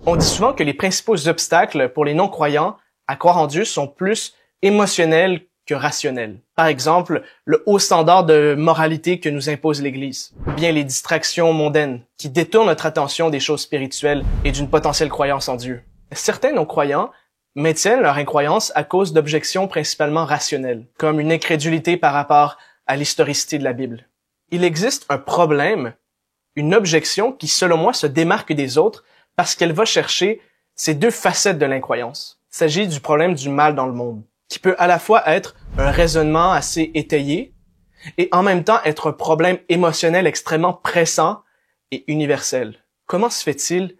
On dit souvent que les principaux obstacles pour les non-croyants à croire en Dieu sont plus émotionnels que rationnels. Par exemple, le haut standard de moralité que nous impose l'Église, ou bien les distractions mondaines qui détournent notre attention des choses spirituelles et d'une potentielle croyance en Dieu. Certains non-croyants maintiennent leur incroyance à cause d'objections principalement rationnelles, comme une incrédulité par rapport à l'historicité de la Bible. Il existe un problème, une objection qui, selon moi, se démarque des autres parce qu'elle va chercher ces deux facettes de l'incroyance. Il s'agit du problème du mal dans le monde, qui peut à la fois être un raisonnement assez étayé et en même temps être un problème émotionnel extrêmement pressant et universel. Comment se fait-il,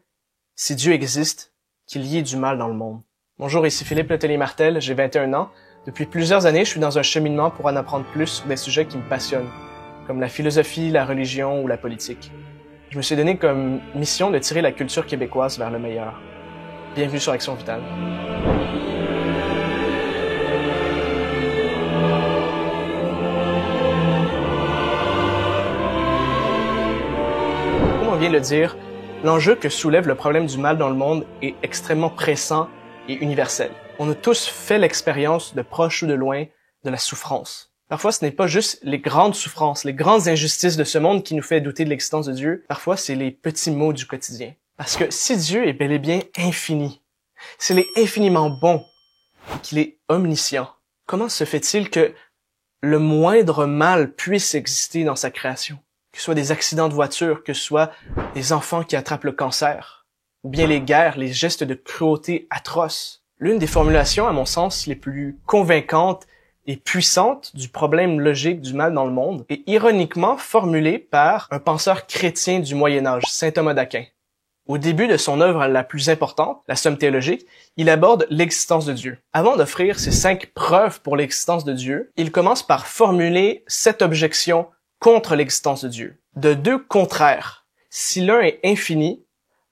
si Dieu existe, qu'il y ait du mal dans le monde? Bonjour, ici Philippe Letellier-Martel, j'ai 21 ans. Depuis plusieurs années, je suis dans un cheminement pour en apprendre plus sur des sujets qui me passionnent, comme la philosophie, la religion ou la politique. Je me suis donné comme mission de tirer la culture québécoise vers le meilleur. Bienvenue sur Action Vitale. Comme on vient de le dire, l'enjeu que soulève le problème du mal dans le monde est extrêmement pressant et universel. On a tous fait l'expérience, de proche ou de loin, de la souffrance. Parfois, ce n'est pas juste les grandes souffrances, les grandes injustices de ce monde qui nous fait douter de l'existence de Dieu. Parfois, c'est les petits maux du quotidien. Parce que si Dieu est bel et bien infini, s'il est infiniment bon, qu'il est omniscient, comment se fait-il que le moindre mal puisse exister dans sa création? Que ce soit des accidents de voiture, que ce soit des enfants qui attrapent le cancer, ou bien les guerres, les gestes de cruauté atroces. L'une des formulations, à mon sens, les plus convaincantes et puissante du problème logique du mal dans le monde est ironiquement formulée par un penseur chrétien du Moyen-Âge, saint Thomas d'Aquin. Au début de son œuvre la plus importante, la Somme théologique, il aborde l'existence de Dieu. Avant d'offrir ses 5 preuves pour l'existence de Dieu, il commence par formuler 7 objections contre l'existence de Dieu. De deux contraires. Si l'un est infini,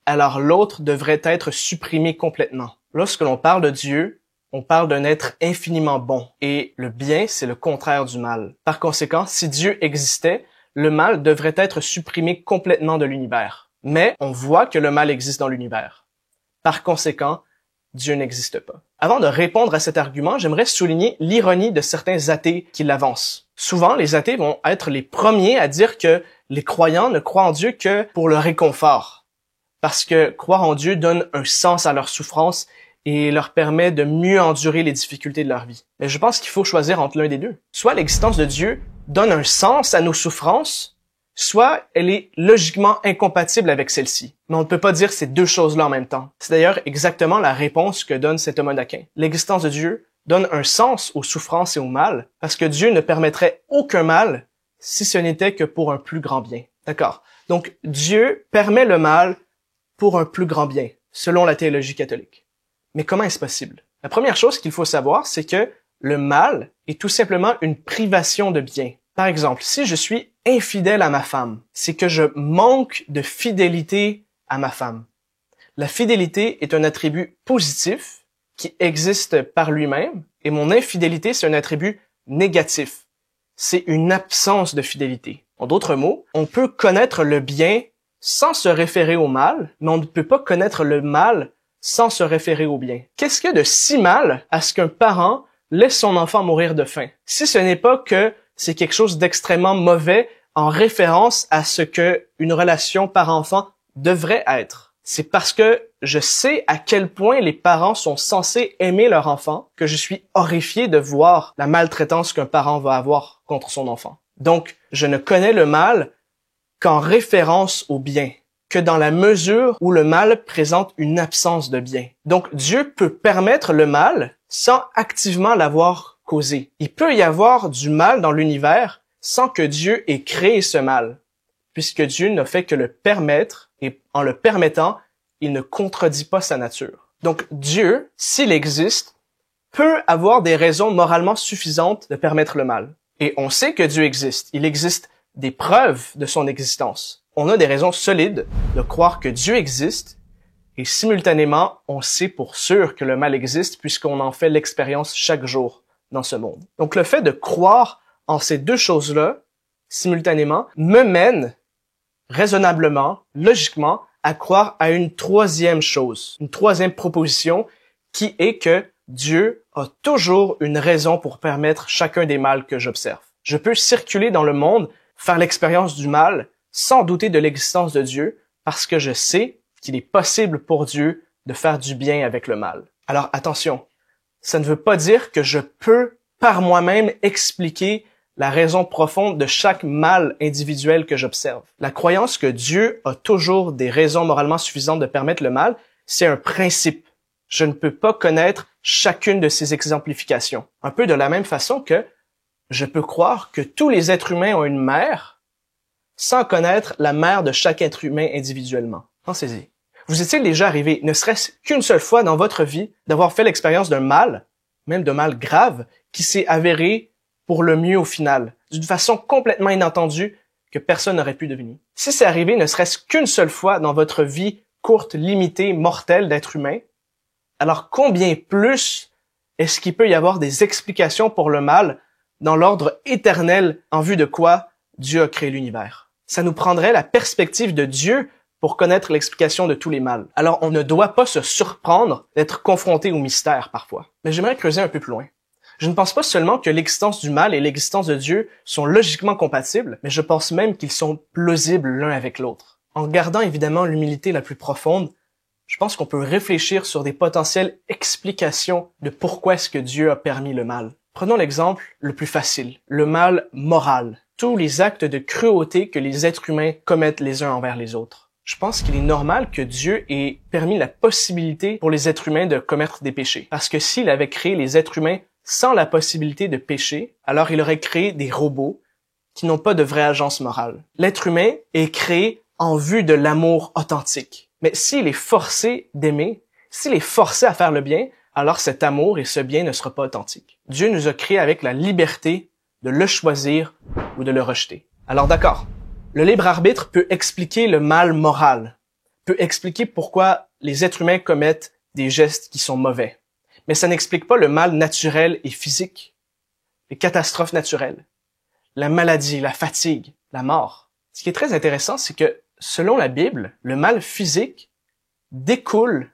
alors l'autre devrait être supprimé complètement. Lorsque l'on parle de Dieu, on parle d'un être infiniment bon, et le bien, c'est le contraire du mal. Par conséquent, si Dieu existait, le mal devrait être supprimé complètement de l'univers. Mais on voit que le mal existe dans l'univers. Par conséquent, Dieu n'existe pas. Avant de répondre à cet argument, j'aimerais souligner l'ironie de certains athées qui l'avancent. Souvent, les athées vont être les premiers à dire que les croyants ne croient en Dieu que pour le réconfort, parce que croire en Dieu donne un sens à leur souffrance et leur permet de mieux endurer les difficultés de leur vie. Mais je pense qu'il faut choisir entre l'un des deux. Soit l'existence de Dieu donne un sens à nos souffrances, soit elle est logiquement incompatible avec celle-ci. Mais on ne peut pas dire ces deux choses-là en même temps. C'est d'ailleurs exactement la réponse que donne saint Thomas d'Aquin. L'existence de Dieu donne un sens aux souffrances et au mal, parce que Dieu ne permettrait aucun mal si ce n'était que pour un plus grand bien. D'accord? Donc, Dieu permet le mal pour un plus grand bien, selon la théologie catholique. Mais comment est-ce possible? La première chose qu'il faut savoir, c'est que le mal est tout simplement une privation de bien. Par exemple, si je suis infidèle à ma femme, c'est que je manque de fidélité à ma femme. La fidélité est un attribut positif qui existe par lui-même, et mon infidélité, c'est un attribut négatif. C'est une absence de fidélité. En d'autres mots, on peut connaître le bien sans se référer au mal, mais on ne peut pas connaître le mal sans se référer au bien. Qu'est-ce qu'il y a de si mal à ce qu'un parent laisse son enfant mourir de faim? Si ce n'est pas que c'est quelque chose d'extrêmement mauvais en référence à ce que une relation parent-enfant devrait être. C'est parce que je sais à quel point les parents sont censés aimer leur enfant que je suis horrifié de voir la maltraitance qu'un parent va avoir contre son enfant. Donc, je ne connais le mal qu'en référence au bien, que dans la mesure où le mal présente une absence de bien. Donc, Dieu peut permettre le mal sans activement l'avoir causé. Il peut y avoir du mal dans l'univers sans que Dieu ait créé ce mal, puisque Dieu n'a fait que le permettre, et en le permettant, il ne contredit pas sa nature. Donc, Dieu, s'il existe, peut avoir des raisons moralement suffisantes de permettre le mal. Et on sait que Dieu existe. Il existe des preuves de son existence. On a des raisons solides de croire que Dieu existe et simultanément, on sait pour sûr que le mal existe puisqu'on en fait l'expérience chaque jour dans ce monde. Donc le fait de croire en ces deux choses-là simultanément me mène raisonnablement, logiquement, à croire à une troisième chose, une troisième proposition, qui est que Dieu a toujours une raison pour permettre chacun des mâles que j'observe. Je peux circuler dans le monde, faire l'expérience du mal, sans douter de l'existence de Dieu, parce que je sais qu'il est possible pour Dieu de faire du bien avec le mal. Alors attention, ça ne veut pas dire que je peux par moi-même expliquer la raison profonde de chaque mal individuel que j'observe. La croyance que Dieu a toujours des raisons moralement suffisantes de permettre le mal, c'est un principe. Je ne peux pas connaître chacune de ces exemplifications. Un peu de la même façon que je peux croire que tous les êtres humains ont une mère sans connaître la mère de chaque être humain individuellement. Pensez-y. Vous est-il déjà arrivé, ne serait-ce qu'une seule fois dans votre vie, d'avoir fait l'expérience d'un mal, même d'un mal grave, qui s'est avéré pour le mieux au final, d'une façon complètement inattendue que personne n'aurait pu deviner? Si c'est arrivé ne serait-ce qu'une seule fois dans votre vie courte, limitée, mortelle d'être humain, alors combien plus est-ce qu'il peut y avoir des explications pour le mal dans l'ordre éternel en vue de quoi Dieu a créé l'univers? Ça nous prendrait la perspective de Dieu pour connaître l'explication de tous les mâles. Alors on ne doit pas se surprendre d'être confronté au mystère parfois. Mais j'aimerais creuser un peu plus loin. Je ne pense pas seulement que l'existence du mal et l'existence de Dieu sont logiquement compatibles, mais je pense même qu'ils sont plausibles l'un avec l'autre. En gardant évidemment l'humilité la plus profonde, je pense qu'on peut réfléchir sur des potentielles explications de pourquoi est-ce que Dieu a permis le mal. Prenons l'exemple le plus facile, le mal moral, tous les actes de cruauté que les êtres humains commettent les uns envers les autres. Je pense qu'il est normal que Dieu ait permis la possibilité pour les êtres humains de commettre des péchés. Parce que s'il avait créé les êtres humains sans la possibilité de pécher, alors il aurait créé des robots qui n'ont pas de vraie agence morale. L'être humain est créé en vue de l'amour authentique. Mais s'il est forcé d'aimer, s'il est forcé à faire le bien, alors cet amour et ce bien ne sera pas authentique. Dieu nous a créés avec la liberté de le choisir ou de le rejeter. Alors d'accord, le libre arbitre peut expliquer le mal moral, peut expliquer pourquoi les êtres humains commettent des gestes qui sont mauvais. Mais ça n'explique pas le mal naturel et physique, les catastrophes naturelles, la maladie, la fatigue, la mort. Ce qui est très intéressant, c'est que selon la Bible, le mal physique découle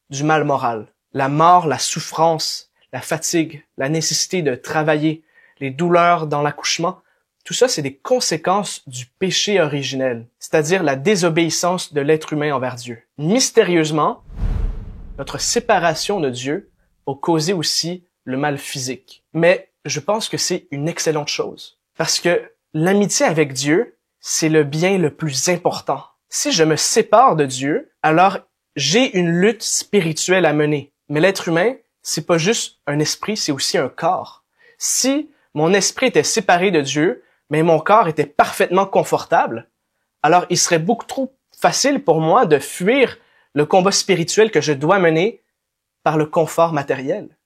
du mal moral. La mort, la souffrance, la fatigue, la nécessité de travailler, les douleurs dans l'accouchement, tout ça, c'est des conséquences du péché originel, c'est-à-dire la désobéissance de l'être humain envers Dieu. Mystérieusement, notre séparation de Dieu a causé aussi le mal physique. Mais je pense que c'est une excellente chose, parce que l'amitié avec Dieu, c'est le bien le plus important. Si je me sépare de Dieu, alors j'ai une lutte spirituelle à mener. Mais l'être humain, c'est pas juste un esprit, c'est aussi un corps. Si mon esprit était séparé de Dieu, mais mon corps était parfaitement confortable, alors il serait beaucoup trop facile pour moi de fuir le combat spirituel que je dois mener par le confort matériel.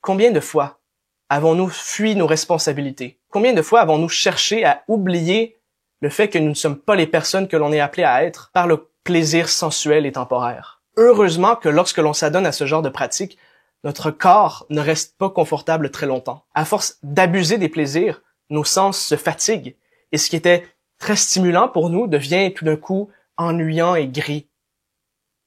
Combien de fois avons-nous fui nos responsabilités? Combien de fois avons-nous cherché à oublier le fait que nous ne sommes pas les personnes que l'on est appelé à être par le plaisir sensuel et temporaire? Heureusement que lorsque l'on s'adonne à ce genre de pratique, notre corps ne reste pas confortable très longtemps. À force d'abuser des plaisirs, nos sens se fatiguent et ce qui était très stimulant pour nous devient tout d'un coup ennuyant et gris.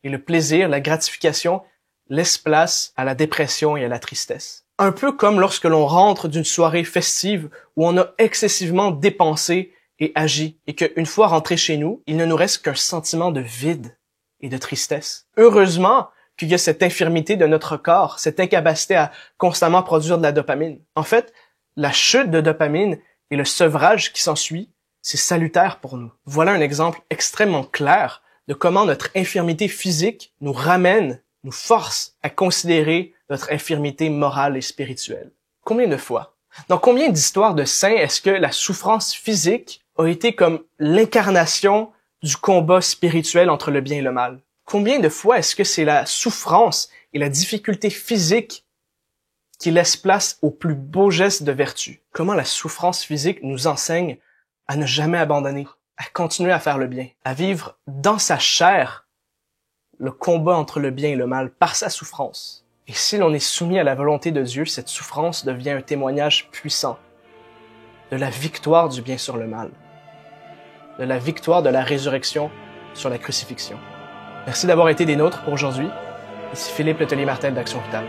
Et le plaisir, la gratification, laisse place à la dépression et à la tristesse. Un peu comme lorsque l'on rentre d'une soirée festive où on a excessivement dépensé et agi, et qu'une fois rentré chez nous, il ne nous reste qu'un sentiment de vide et de tristesse. Heureusement qu'il y a cette infirmité de notre corps, cette incapacité à constamment produire de la dopamine. En fait, la chute de dopamine et le sevrage qui s'ensuit, c'est salutaire pour nous. Voilà un exemple extrêmement clair de comment notre infirmité physique nous ramène, nous force à considérer notre infirmité morale et spirituelle. Combien de fois? Dans combien d'histoires de saints est-ce que la souffrance physique a été comme l'incarnation du combat spirituel entre le bien et le mal? Combien de fois est-ce que c'est la souffrance et la difficulté physique qui laissent place aux plus beaux gestes de vertu? Comment la souffrance physique nous enseigne à ne jamais abandonner, à continuer à faire le bien, à vivre dans sa chair le combat entre le bien et le mal par sa souffrance. Et si l'on est soumis à la volonté de Dieu, cette souffrance devient un témoignage puissant de la victoire du bien sur le mal, de la victoire de la résurrection sur la crucifixion. Merci d'avoir été des nôtres pour aujourd'hui. Ici Philippe Letellier-Martel d'Action Vitale.